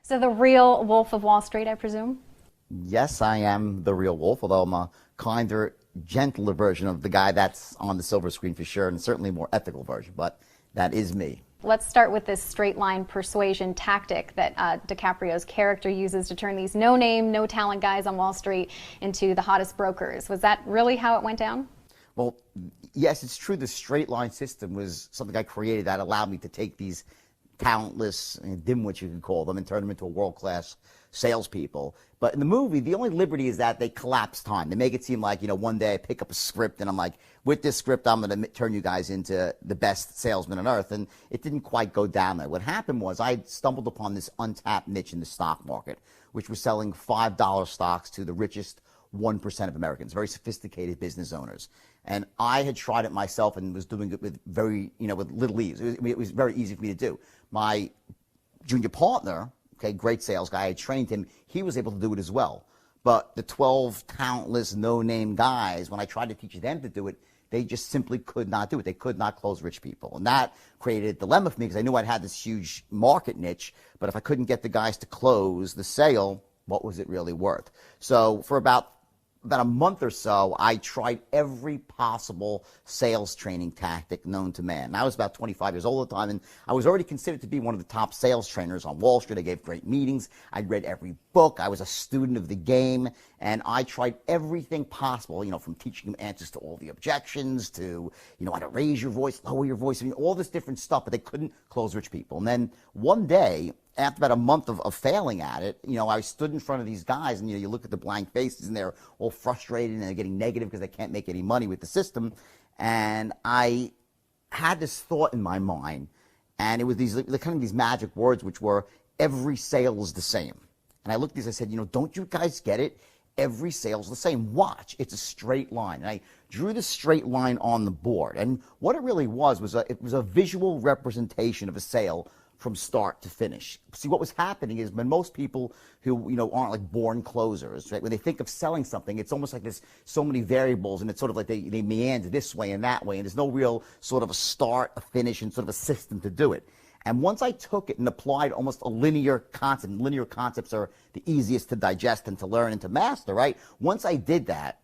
So the real Wolf of Wall Street, I presume? Yes, I am the real wolf, although I'm a kinder, gentler version of the guy that's on the silver screen for sure, and certainly a more ethical version, but that is me. Let's start with this straight line persuasion tactic that DiCaprio's character uses to turn these no-name, no-talent guys on Wall Street into the hottest brokers. Was that really how it went down? Well, yes, it's true. The straight line system was something I created that allowed me to take these talentless dimwits, you could call them, and turn them into world-class salespeople. But in the movie, the only liberty is that they collapse time. They make it seem like, one day I pick up a script and I'm like, with this script, I'm going to turn you guys into the best salesman on earth. And it didn't quite go down there. What happened was I stumbled upon this untapped niche in the stock market, which was selling $5 stocks to the richest 1% of Americans, very sophisticated business owners. And I had tried it myself and was doing it with with little ease. It was very easy for me to do. My junior partner, okay, great sales guy, I trained him, he was able to do it as well. But the 12 talentless, no-name guys, when I tried to teach them to do it, they just simply could not do it. They could not close rich people. And that created a dilemma for me because I knew I'd had this huge market niche, but if I couldn't get the guys to close the sale, what was it really worth? So for about a month or so, I tried every possible sales training tactic known to man. And I was about 25 years old at the time, and I was already considered to be one of the top sales trainers on Wall Street. I gave great meetings. I'd read every book. I was a student of the game, and I tried everything possible, from teaching them answers to all the objections to, how to raise your voice, lower your voice, all this different stuff, but they couldn't close rich people. And then one day, after about a month of failing at it, I stood in front of these guys and, you look at the blank faces and they're all frustrated and they're getting negative because they can't make any money with the system. And I had this thought in my mind, and it was these magic words, which were, every sale is the same. And I looked at these, I said, don't you guys get it? Every sale is the same. Watch, it's a straight line. And I drew the straight line on the board. And what it really was it was a visual representation of a sale from start to finish. See, what was happening is when most people who, aren't like born closers, right? When they think of selling something, it's almost like there's so many variables and it's sort of like they meander this way and that way, and there's no real sort of a start, a finish, and sort of a system to do it. And once I took it and applied almost a linear concept, linear concepts are the easiest to digest and to learn and to master, right? Once I did that,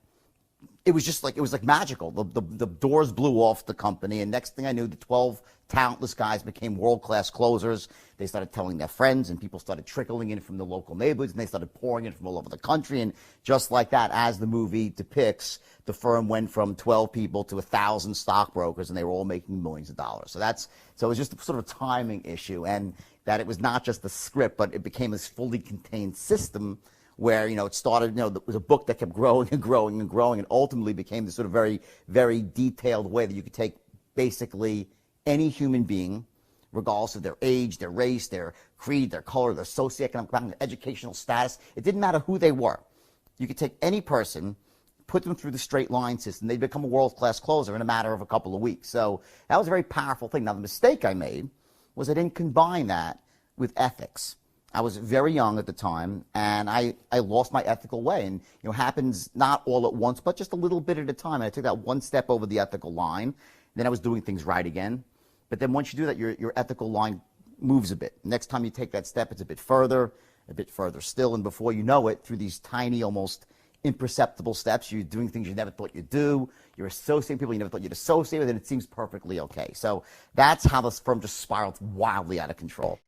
it was like magical. The doors blew off the company, and next thing I knew, the 12 talentless guys became world-class closers. They started telling their friends, and people started trickling in from the local neighborhoods, and they started pouring in from all over the country. And just like that, as the movie depicts, the firm went from 12 people to 1,000 stockbrokers, and they were all making millions of dollars. So it was just sort of a timing issue, and that it was not just the script, but it became this fully contained system where, it started, it was a book that kept growing and growing and growing, and ultimately became this sort of very, very detailed way that you could take basically any human being, regardless of their age, their race, their creed, their color, their socioeconomic background, their educational status. It didn't matter who they were. You could take any person, put them through the straight line system, they'd become a world-class closer in a matter of a couple of weeks. So that was a very powerful thing. Now, the mistake I made was I didn't combine that with ethics. I was very young at the time, and I lost my ethical way. And, it happens not all at once, but just a little bit at a time. And I took that one step over the ethical line. Then I was doing things right again. But then once you do that, your ethical line moves a bit. Next time you take that step, it's a bit further still. And before you know it, through these tiny, almost imperceptible steps, you're doing things you never thought you'd do. You're associating people you never thought you'd associate with, and it seems perfectly okay. So that's how this firm just spiraled wildly out of control.